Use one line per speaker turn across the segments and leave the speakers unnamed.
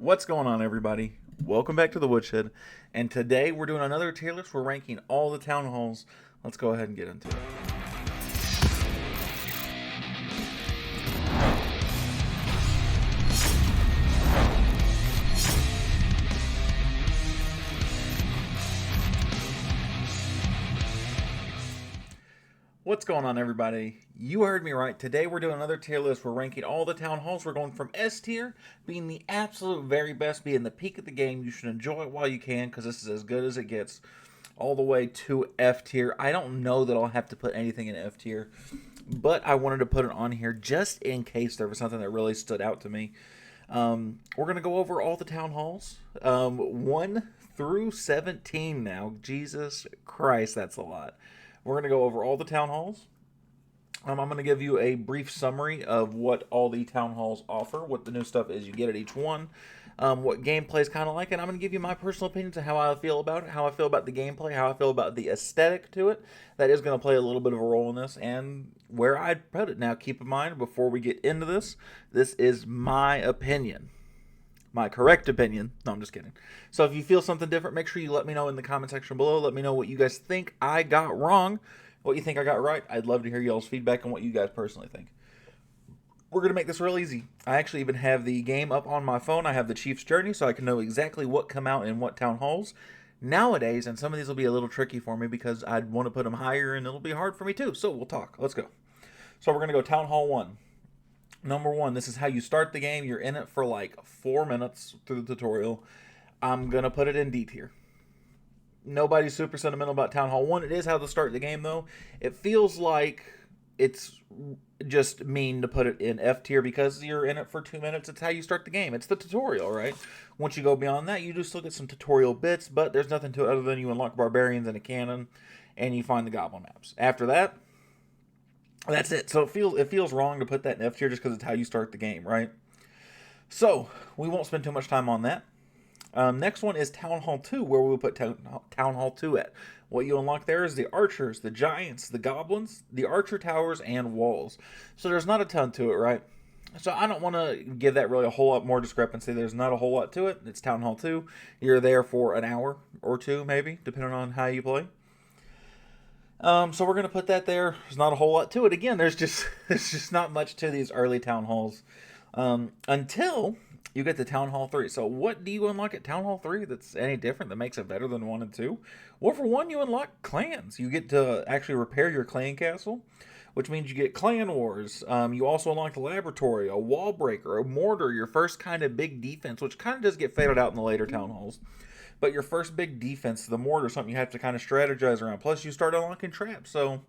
What's going on, everybody? Welcome back to the Woodshed, and today we're doing another tier list. We're ranking all the town halls. Let's go ahead and get into it. What's going on, everybody? You heard me right. Today we're doing another tier list. We're ranking all the town halls. We're going from S tier, being the absolute very best, being the peak of the game. You should enjoy it while you can, because this is as good as it gets, all the way to F tier. I don't know that I'll have to put anything in F tier, but I wanted to put it on here just in case there was something that really stood out to me. We're going to go over all the town halls, 1 through 17 now. Jesus Christ, that's a lot. We're going to go over all the town halls. I'm going to give you a brief summary of what all the town halls offer, what the new stuff is you get at each one, what gameplay is kind of like, and I'm going to give you my personal opinions of how I feel about it, how I feel about the gameplay, how I feel about the aesthetic to it. That is going to play a little bit of a role in this, and where I'd put it. Now, keep in mind, before we get into this, this is my opinion. My correct opinion. No, I'm just kidding. So if you feel something different, make sure you let me know in the comment section below. Let me know what you guys think I got wrong, what you think I got right. I'd love to hear y'all's feedback on what you guys personally think. We're going to make this real easy. I actually even have the game up on my phone. I have the Chief's Journey, so I can know exactly what come out in what town halls nowadays. And some of these will be a little tricky for me because I'd want to put them higher, and it'll be hard for me too. So we'll talk. Let's go. So we're going to go Town Hall 1. Number 1, this is how you start the game. You're in it for like 4 minutes through the tutorial. I'm going to put it in D tier. Nobody's super sentimental about Town Hall 1. It is how to start the game, though. It feels like it's just mean to put it in F tier because you're in it for 2 minutes. It's how you start the game. It's the tutorial, right? Once you go beyond that, you do still get some tutorial bits, but there's nothing to it other than you unlock barbarians and a cannon, and you find the goblin maps. After that, that's it. So it feels wrong to put that in F tier just because it's how you start the game, right? So we won't spend too much time on that. Next one is Town Hall 2, where we'll put Town Hall 2 at. What you unlock there is the archers, the giants, the goblins, the archer towers, and walls. So there's not a ton to it, right? So I don't want to give that really a whole lot more discrepancy. There's not a whole lot to it. It's Town Hall 2. You're there for an hour or two, maybe, depending on how you play. So we're going to put that there. There's not a whole lot to it. Again, there's just not much to these early town halls until you get to Town Hall 3. So what do you unlock at Town Hall 3 that's any different, that makes it better than 1 and 2? Well, for 1, you unlock clans. You get to actually repair your clan castle, which means you get clan wars. You also unlock the laboratory, a wall breaker, a mortar, your first kind of big defense, which kind of does get faded out in the later town halls. But your first big defense, the mortar, something you have to kind of strategize around. Plus, you start unlocking traps. So,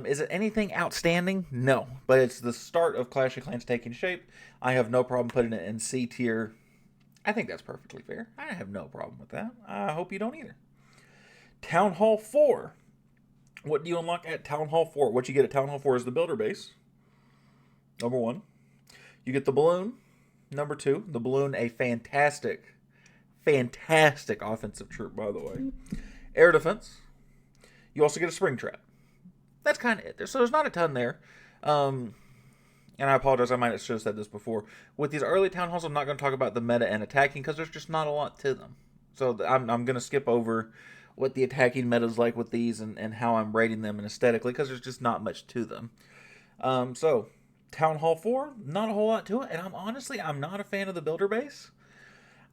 is it anything outstanding? No. But it's the start of Clash of Clans taking shape. I have no problem putting it in C tier. I think that's perfectly fair. I have no problem with that. I hope you don't either. Town Hall 4. What do you unlock at Town Hall 4? What you get at Town Hall 4 is the builder base. Number 1. You get the balloon. Number 2. The balloon, a fantastic offensive troop, by the way. Air defense. You also get a spring trap. That's kind of it. So there's not a ton there. And I apologize, I might have should have said this before. With these early town halls, I'm not going to talk about the meta and attacking because there's just not a lot to them. So I'm going to skip over what the attacking meta is like with these and how I'm rating them and aesthetically because there's just not much to them. So Town Hall 4, not a whole lot to it. And I'm not a fan of the builder base.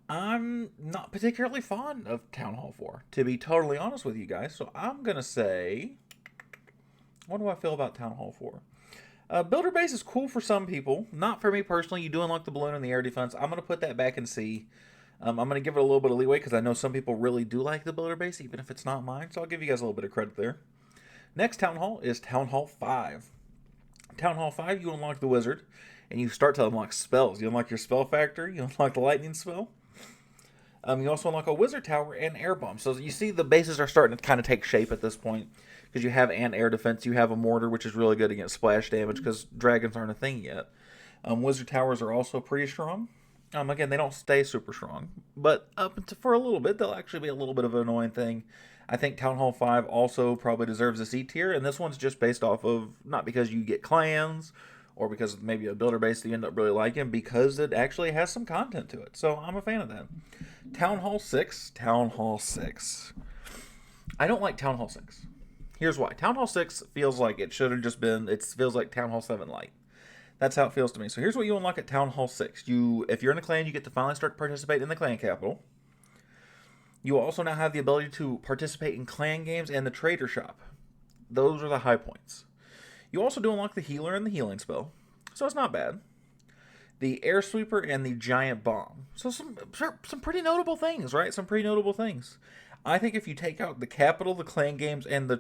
I'm not particularly fond of Town Hall 4, to be totally honest with you guys. So I'm going to say, what do I feel about Town Hall 4? Builder base is cool for some people. Not for me personally. You do unlock the balloon and the air defense. I'm going to put that back in C. I'm going to give it a little bit of leeway because I know some people really do like the builder base, even if it's not mine. So I'll give you guys a little bit of credit there. Next Town Hall is Town Hall 5. Town Hall 5, you unlock the wizard, and you start to unlock spells. You unlock your spell factory. You unlock the lightning spell. You also unlock a wizard tower and air bomb. So you see the bases are starting to kind of take shape at this point because you have an air defense. You have a mortar, which is really good against splash damage because dragons aren't a thing yet. Wizard towers are also pretty strong. Again, they don't stay super strong, but for a little bit, they'll actually be a little bit of an annoying thing. I think Town Hall 5 also probably deserves a C tier, and this one's just based off of, not because you get clans or because of maybe a builder base that you end up really liking, because it actually has some content to it. So I'm a fan of that. Town Hall 6. Town Hall 6. I don't like Town Hall 6. Here's why. Town Hall 6 feels like it should have just been, it feels like Town Hall 7 light. That's how it feels to me. So here's what you unlock at Town Hall 6. If you're in a clan, you get to finally start to participate in the clan capital. You also now have the ability to participate in clan games and the trader shop. Those are the high points. You also do unlock the healer and the healing spell, so it's not bad. The air sweeper and the giant bomb. So some pretty notable things, right? Some pretty notable things. I think if you take out the capital, the clan games, and the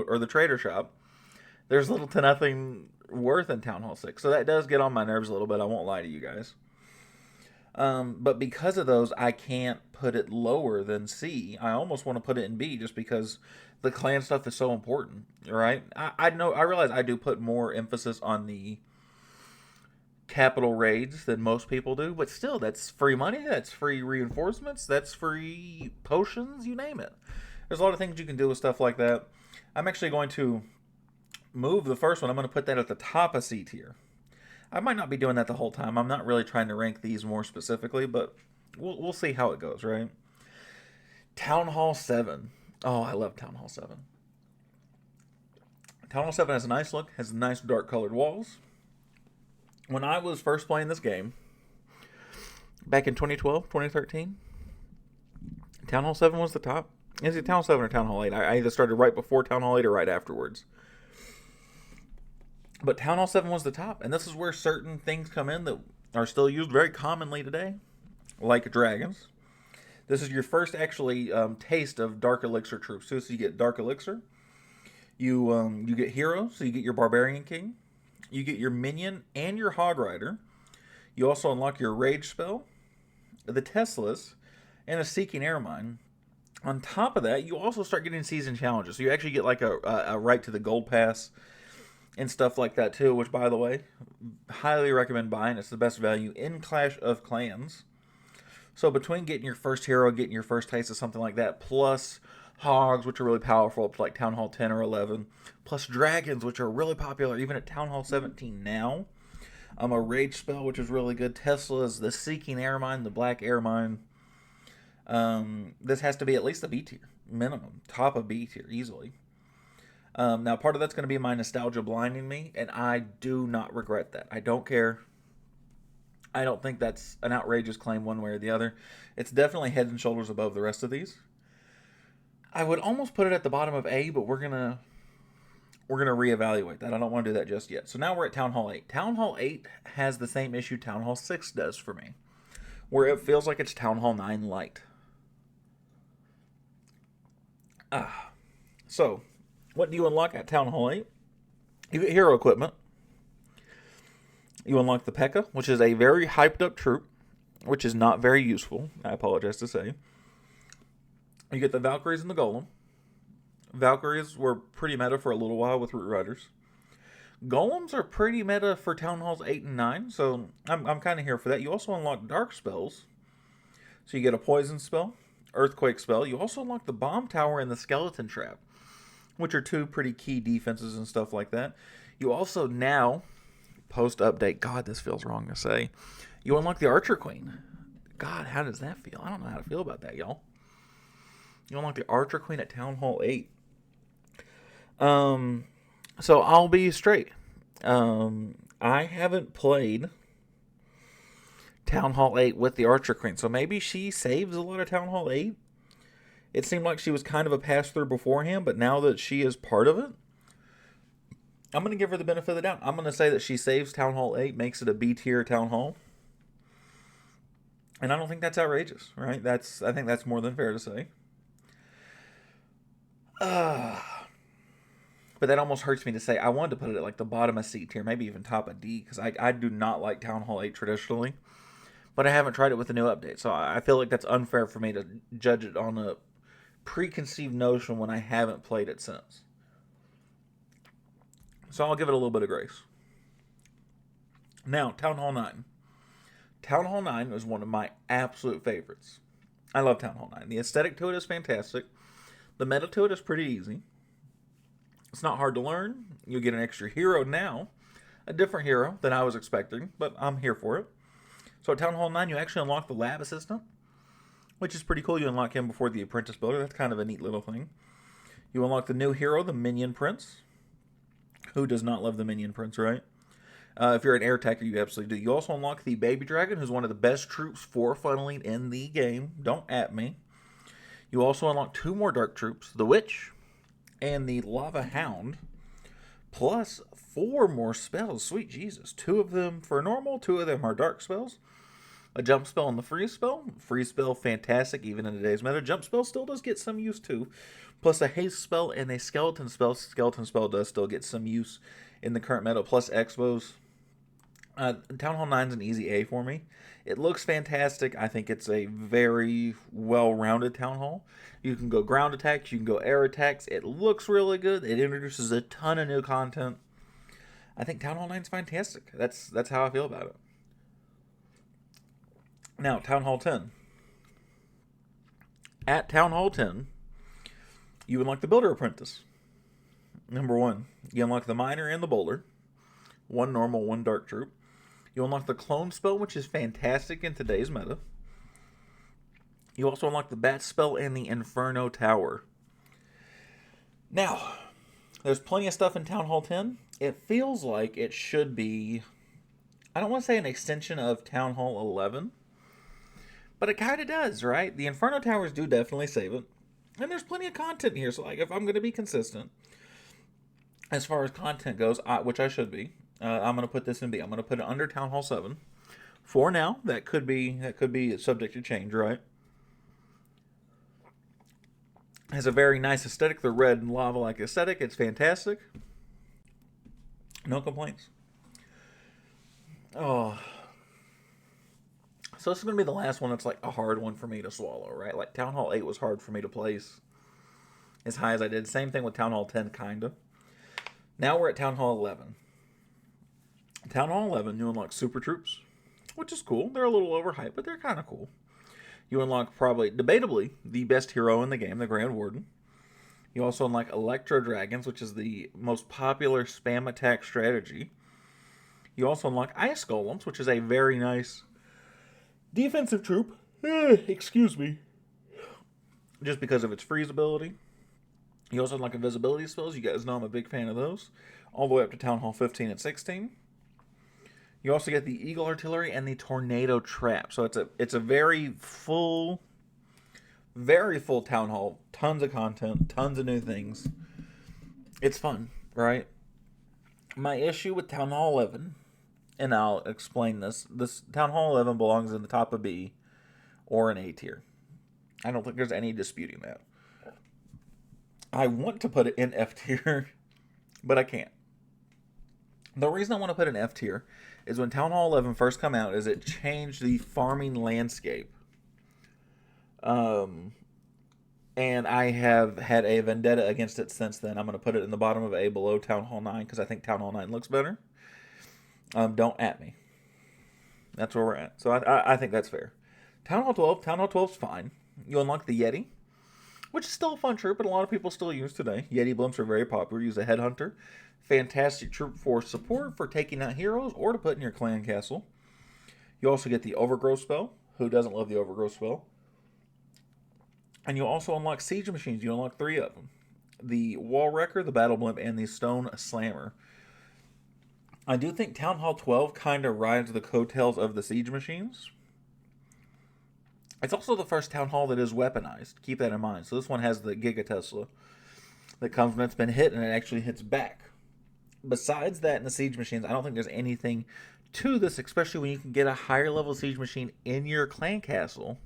or the trader shop, there's little to nothing worth in Town Hall 6. So that does get on my nerves a little bit. I won't lie to you guys. But because of those, I can't put it lower than C. I almost want to put it in B just because the clan stuff is so important, right? I realize I do put more emphasis on the capital raids than most people do, but still, that's free money, that's free reinforcements, that's free potions, you name it. There's a lot of things you can do with stuff like that. I'm actually going to move the first one. I'm going to put that at the top of C tier. I might not be doing that the whole time. I'm not really trying to rank these more specifically, but we'll see how it goes, right? Town Hall 7. Oh, I love Town Hall 7. Town Hall 7 has a nice look, has nice dark colored walls. When I was first playing this game, back in 2012, 2013, Town Hall 7 was the top. Is it Town Hall 7 or Town Hall 8? I either started right before Town Hall 8 or right afterwards. But Town Hall 7 was the top, and this is where certain things come in that are still used very commonly today, like dragons. This is your first actually taste of Dark Elixir troops. So you get Dark Elixir, you get heroes, so you get your Barbarian King, you get your Minion and your Hog Rider. You also unlock your Rage spell, the Teslas, and a Seeking Airmine. On top of that, you also start getting season challenges. So you actually get like a right to the Gold Pass and stuff like that too, which, by the way, highly recommend buying. It's the best value in Clash of Clans. So between getting your first hero, getting your first taste of something like that, plus hogs, which are really powerful, up to like Town Hall 10 or 11, plus dragons, which are really popular even at Town Hall 17 now, a rage spell, which is really good, Teslas, the Seeking Airmine, the Black Airmine. This has to be at least a B tier, minimum, top of B tier, easily. Now, part of that's going to be my nostalgia blinding me, and I do not regret that. I don't care. I don't think that's an outrageous claim one way or the other. It's definitely head and shoulders above the rest of these. I would almost put it at the bottom of A, but we're gonna reevaluate that. I don't want to do that just yet. So now we're at Town Hall 8. Town Hall 8 has the same issue Town Hall 6 does for me, where it feels like it's Town Hall 9 light. So what do you unlock at Town Hall 8? You get hero equipment. You unlock the P.E.K.K.A., which is a very hyped up troop, which is not very useful, I apologize to say. You get the Valkyries and the Golem. Valkyries were pretty meta for a little while with Root Riders. Golems are pretty meta for Town Halls 8 and 9, so I'm kind of here for that. You also unlock dark spells. So you get a Poison spell, Earthquake spell. You also unlock the Bomb Tower and the Skeleton Trap, which are two pretty key defenses and stuff like that. You also now, post-update, God, this feels wrong to say, you unlock the Archer Queen. God, how does that feel? I don't know how to feel about that, y'all. You unlock the Archer Queen at Town Hall 8. So I'll be straight. I haven't played Town Hall 8 with the Archer Queen, so maybe she saves a lot of Town Hall 8. It seemed like she was kind of a pass-through beforehand, but now that she is part of it, I'm going to give her the benefit of the doubt. I'm going to say that she saves Town Hall 8, makes it a B-tier Town Hall. And I don't think that's outrageous, right? I think that's more than fair to say. But that almost hurts me to say. I wanted to put it at like the bottom of C tier, maybe even top of D, because I do not like Town Hall 8 traditionally. But I haven't tried it with the new update, so I feel like that's unfair for me to judge it on a preconceived notion when I haven't played it since. So I'll give it a little bit of grace. Now, Town Hall 9. Town Hall 9 is one of my absolute favorites. I love Town Hall 9. The aesthetic to it is fantastic. The meta to it is pretty easy. It's not hard to learn. You get an extra hero now. A different hero than I was expecting, but I'm here for it. So at Town Hall 9, you actually unlock the lab assistant, which is pretty cool. You unlock him before the apprentice builder. That's kind of a neat little thing. You unlock the new hero, the Minion Prince. Who does not love the Minion Prince, right? If you're an air attacker, you absolutely do. You also unlock the Baby Dragon, who's one of the best troops for funneling in the game. Don't at me. You also unlock 2 more Dark Troops, the Witch and the Lava Hound, plus 4 more spells. Sweet Jesus. 2 of them for normal, 2 of them are dark spells. A jump spell and the freeze spell. Freeze spell, fantastic, even in today's meta. Jump spell still does get some use too. Plus a haste spell and a skeleton spell. Skeleton spell does still get some use in the current meta, plus expos. Town Hall 9 is an easy A for me. It looks fantastic. I think it's a very well-rounded Town Hall. You can go ground attacks, you can go air attacks. It looks really good. It introduces a ton of new content. I think Town Hall 9 is fantastic. That's how I feel about it. Now, Town Hall 10. At Town Hall 10, you unlock the Builder Apprentice. Number 1, you unlock the Miner and the Bowler. 1 normal, 1 dark troop. You unlock the Clone spell, which is fantastic in today's meta. You also unlock the Bat spell and the Inferno Tower. Now, there's plenty of stuff in Town Hall 10. It feels like it should be, I don't want to say an extension of Town Hall 11, but it kind of does, right? The Inferno Towers do definitely save it. And there's plenty of content here, so like if I'm going to be consistent, as far as content goes, which I should be, I'm going to put this in B. I'm going to put it under Town Hall 7. For now, that could be subject to change, right? Has a very nice aesthetic, the red and lava-like aesthetic. It's fantastic. No complaints. Oh. So this is going to be the last one that's like a hard one for me to swallow, right? Like Town Hall 8 was hard for me to place as high as I did. Same thing with Town Hall 10, kind of. Now we're at Town Hall 11. Town Hall 11, you unlock Super Troops, which is cool. They're a little overhyped, but they're kind of cool. You unlock probably, debatably, the best hero in the game, the Grand Warden. You also unlock Electro Dragons, which is the most popular spam attack strategy. You also unlock Ice Golems, which is a very nice defensive troop. Excuse me. Just because of its freeze ability. You also unlock invisibility spells. You guys know I'm a big fan of those. All the way up to Town Hall 15 and 16. You also get the Eagle Artillery and the Tornado Trap. So it's a very full Town Hall. Tons of content, tons of new things. It's fun, right? My issue with Town Hall 11, and I'll explain this. This Town Hall 11 belongs in the top of B or an A tier. I don't think there's any disputing that. I want to put it in F tier, but I can't. The reason I want to put it in F tier is when Town Hall 11 first came out, is it changed the farming landscape. And I have had a vendetta against it since then. I'm going to put it in the bottom of A below Town Hall 9 because I think Town Hall 9 looks better. Don't at me. That's where we're at. So I think that's fair. Town Hall 12 is fine. You unlock the Yeti, which is still a fun troop, but a lot of people still use today. Yeti blimps are very popular. Use a headhunter. Fantastic troop for support, for taking out heroes, or to put in your clan castle. You also get the Overgrowth spell. Who doesn't love the Overgrowth spell? And you also unlock siege machines. You unlock 3 of them. The Wall Wrecker, the Battle Blimp, and the Stone Slammer. I do think Town Hall 12 kind of rides the coattails of the siege machines. It's also the first Town Hall that is weaponized. Keep that in mind. So this one has the Giga Tesla that comes when it's been hit, and it actually hits back. Besides that, in the siege machines, I don't think there's anything to this, especially when you can get a higher level siege machine in your clan castle.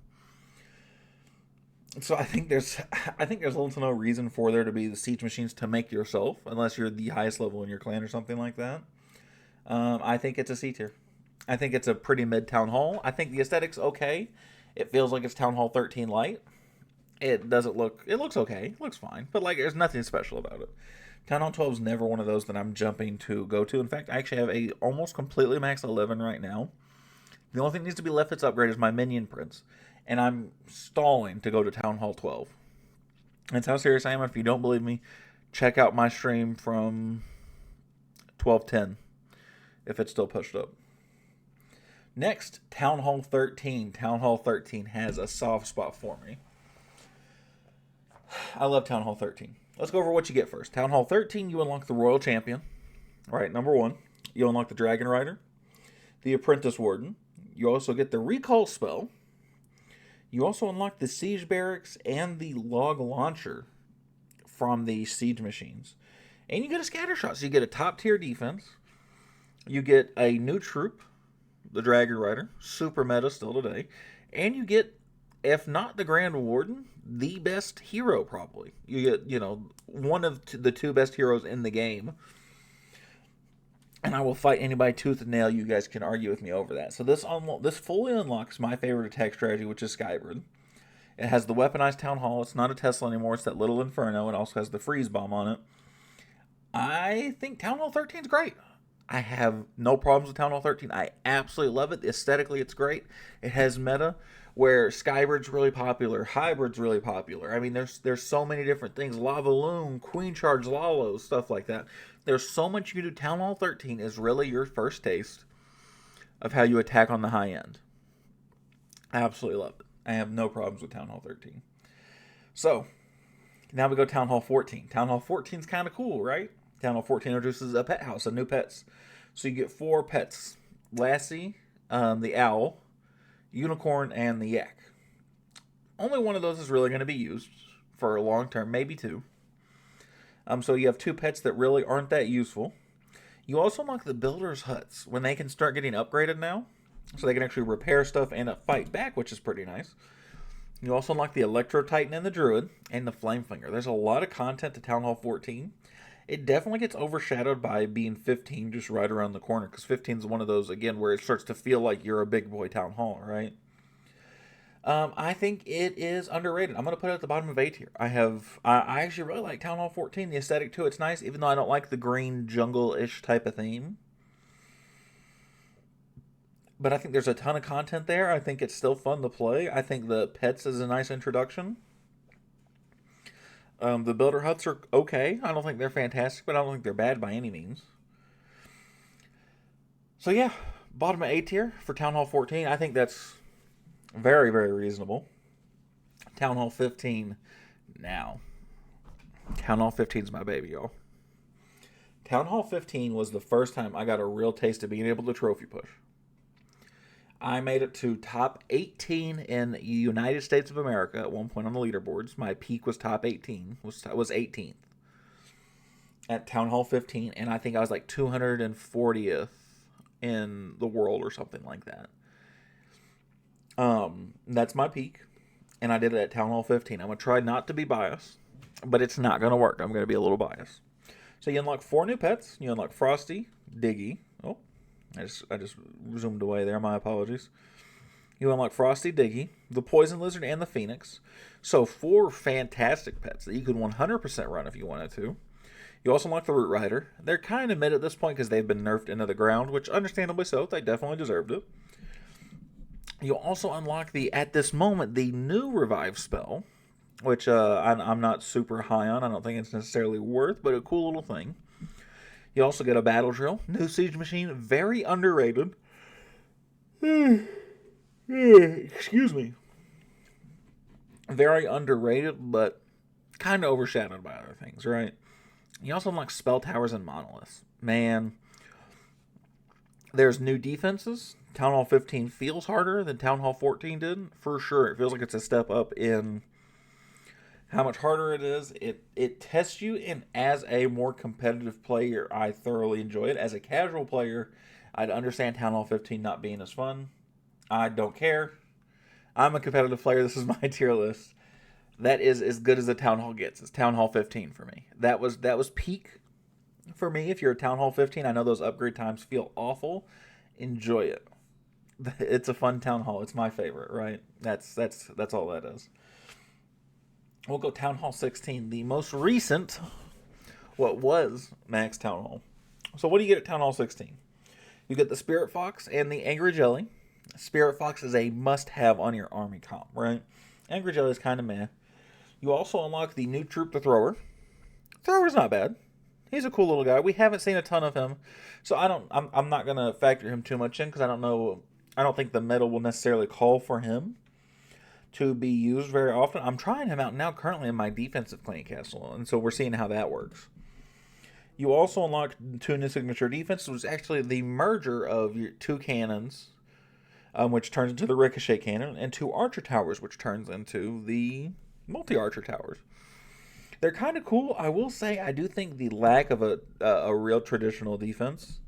So I think there's little to no reason for there to be the siege machines to make yourself, unless you're the highest level in your clan or something like that. I think it's a C tier. I think it's a pretty mid Town Hall. I think the aesthetic's okay. It feels like it's Town Hall 13 light. It looks okay. It looks fine. But like, there's nothing special about it. Town Hall 12 is never one of those that I'm jumping to go to. In fact, I actually have a almost completely max 11 right now. The only thing that needs to be left that's upgraded is my Minion Prince. And I'm stalling to go to Town Hall 12. That's how serious I am. If you don't believe me, check out my stream from 12:10. if it's still pushed up. Next, Town Hall 13. Town Hall 13 has a soft spot for me. I love Town Hall 13. Let's go over what you get first. Town Hall 13, you unlock the Royal Champion. Right, number 1. You unlock the Dragon Rider, the Apprentice Warden. You also get the Recall spell. You also unlock the Siege Barracks and the Log Launcher from the Siege Machines. And you get a Scatter Shot, so you get a top tier defense. You get a new troop, the Dragon Rider, super meta still today. And you get, if not the Grand Warden, the best hero probably. You get, one of the 2 best heroes in the game. And I will fight anybody tooth and nail. You guys can argue with me over that. So this fully unlocks my favorite attack strategy, which is Skybird. It has the weaponized Town Hall. It's not a Tesla anymore. It's that little Inferno. It also has the Freeze Bomb on it. I think Town Hall 13 is great. I have no problems with Town Hall 13. I absolutely love it. Aesthetically, it's great. It has meta where Skybird's really popular, Hybrid's really popular. I mean, there's so many different things. Lava Loom, Queen Charge, Lalos, stuff like that. There's so much you can do. Town Hall 13 is really your first taste of how you attack on the high end. I absolutely love it. I have no problems with Town Hall 13. So, now we go Town Hall 14. Town Hall 14 is kind of cool, right? Town Hall 14 introduces a pet house, new pets. So you get 4 pets. Lassie, the owl, unicorn, and the yak. Only one of those is really going to be used for a long term, maybe 2. So you have 2 pets that really aren't that useful. You also unlock the builder's huts when they can start getting upgraded now. So they can actually repair stuff and fight back, which is pretty nice. You also unlock the Electro Titan and the Druid and the Flamefinger. There's a lot of content to Town Hall 14. It definitely gets overshadowed by being 15 just right around the corner. Because 15 is one of those, again, where it starts to feel like you're a big boy Town Hall, right? I think it is underrated. I'm going to put it at the bottom of A tier. I actually really like Town Hall 14. The aesthetic too, it's nice, even though I don't like the green jungle-ish type of theme. But I think there's a ton of content there. I think it's still fun to play. I think the pets is a nice introduction. The builder huts are okay. I don't think they're fantastic, but I don't think they're bad by any means. So yeah, bottom of A tier for Town Hall 14. I think that's very, very reasonable. Town Hall 15 now. Town Hall 15 is my baby, y'all. Town Hall 15 was the first time I got a real taste of being able to trophy push. I made it to top 18 in the United States of America at one point on the leaderboards. My peak was top 18, was 18th at Town Hall 15, and I think I was like 240th in the world or something like that. That's my peak, and I did it at Town Hall 15. I'm going to try not to be biased, but it's not going to work. I'm going to be a little biased. So you unlock 4 new pets. You unlock Frosty, Diggy. Oh, I just zoomed away there. My apologies. You unlock Frosty, Diggy, the Poison Lizard, and the Phoenix. So 4 fantastic pets that you could 100% run if you wanted to. You also unlock the Root Rider. They're kind of mid at this point because they've been nerfed into the ground, which understandably so. They definitely deserved it. You'll also unlock at this moment, the new Revive spell, which I'm not super high on. I don't think it's necessarily worth, but a cool little thing. You also get a Battle Drill, new Siege Machine, very underrated. Excuse me. Very underrated, but kind of overshadowed by other things, right? You also unlock Spell Towers and Monoliths. Man, there's new defenses. Town Hall 15 feels harder than Town Hall 14 did, for sure. It feels like it's a step up in how much harder it is. It tests you, and as a more competitive player, I thoroughly enjoy it. As a casual player, I'd understand Town Hall 15 not being as fun. I don't care. I'm a competitive player. This is my tier list. That is as good as the Town Hall gets. It's Town Hall 15 for me. That was peak for me. If you're a Town Hall 15, I know those upgrade times feel awful. Enjoy it. It's a fun Town Hall. It's my favorite, right? That's all that is. We'll go Town Hall 16, the most recent, what was Max Town Hall. So what do you get at Town Hall 16? You get the Spirit Fox and the Angry Jelly. Spirit Fox is a must-have on your army comp, right? Angry Jelly is kind of meh. You also unlock the new troop, the Thrower. Thrower's not bad. He's a cool little guy. We haven't seen a ton of him, so I'm not gonna factor him too much in because I don't know. I don't think the meta will necessarily call for him to be used very often. I'm trying him out now currently in my defensive clan castle, and so we're seeing how that works. You also unlock 2 new signature defenses, which is actually the merger of your 2 cannons, which turns into the ricochet cannon, and 2 archer towers, which turns into the multi-archer towers. They're kind of cool. I will say I do think the lack of a real traditional defense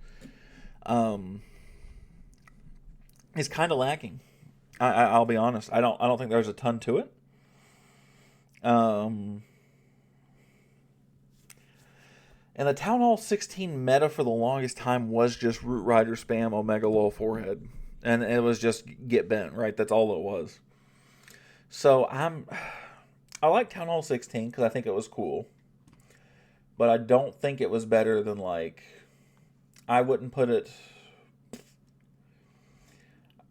is kind of lacking. I'll be honest. I don't think there's a ton to it. And the Town Hall 16 meta for the longest time was just Root Rider spam Omega Low Forehead. And it was just get bent, right? That's all it was. So I like Town Hall 16 because I think it was cool. But I don't think it was better than, like, I wouldn't put it...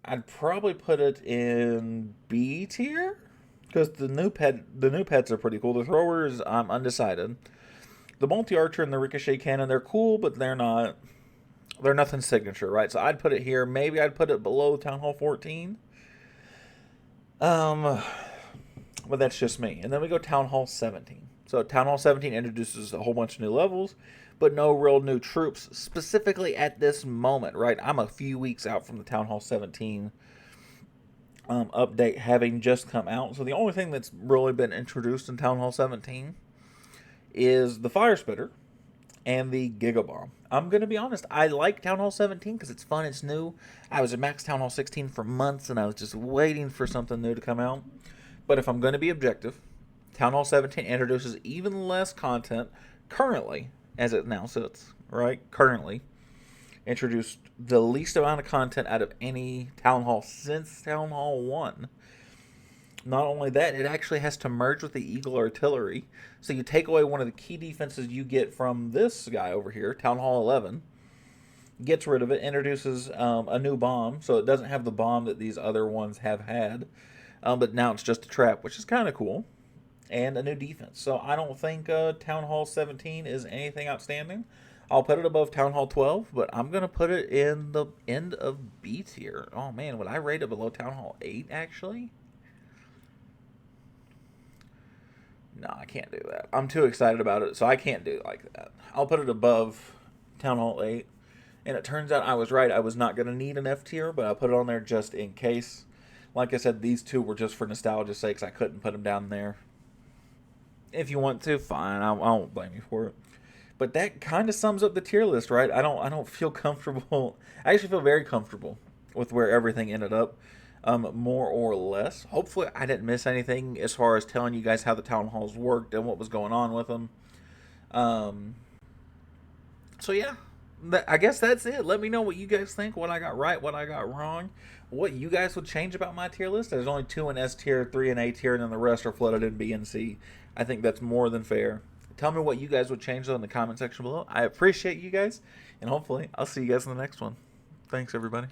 I'd probably put it in B tier because the new pets are pretty cool. The throwers, I'm undecided. The multi-archer and the ricochet cannon, they're cool, but they're nothing signature, right? So I'd put it here. Maybe I'd put it below Town Hall 14. But that's just me. And then we go Town Hall 17. So Town Hall 17 introduces a whole bunch of new levels, but no real new troops, specifically at this moment, right? I'm a few weeks out from the Town Hall 17 update having just come out. So the only thing that's really been introduced in Town Hall 17 is the Fire Spitter and the Giga Bomb. I'm going to be honest, I like Town Hall 17 because it's fun, it's new. I was at Max Town Hall 16 for months, and I was just waiting for something new to come out. But if I'm going to be objective, Town Hall 17 introduces even less content currently, as it now sits, right? Currently introduced the least amount of content out of any Town Hall since Town Hall 1. Not only that, it actually has to merge with the Eagle Artillery. So you take away one of the key defenses you get from this guy over here, Town Hall 11. Gets rid of it, introduces a new bomb. So it doesn't have the bomb that these other ones have had. But now it's just a trap, which is kind of cool. And a new defense. So I don't think Town Hall 17 is anything outstanding. I'll put it above Town Hall 12, but I'm going to put it in the end of B tier. Oh man, would I rate it below Town Hall 8 actually? No, I can't do that. I'm too excited about it, so I can't do it like that. I'll put it above Town Hall 8. And it turns out I was right. I was not going to need an F tier, but I put it on there just in case. Like I said, these two were just for nostalgia's sake. I couldn't put them down there. If you want to, fine. I won't blame you for it. But that kind of sums up the tier list, right? I don't feel comfortable. I actually feel very comfortable with where everything ended up, more or less. Hopefully, I didn't miss anything as far as telling you guys how the town halls worked and what was going on with them. So yeah, I guess that's it. Let me know what you guys think, what I got right, what I got wrong, what you guys would change about my tier list. There's only 2 in S tier, 3 in A tier, and then the rest are flooded in B and C. I think that's more than fair. Tell me what you guys would change, though, in the comment section below. I appreciate you guys, and hopefully I'll see you guys in the next one. Thanks, everybody.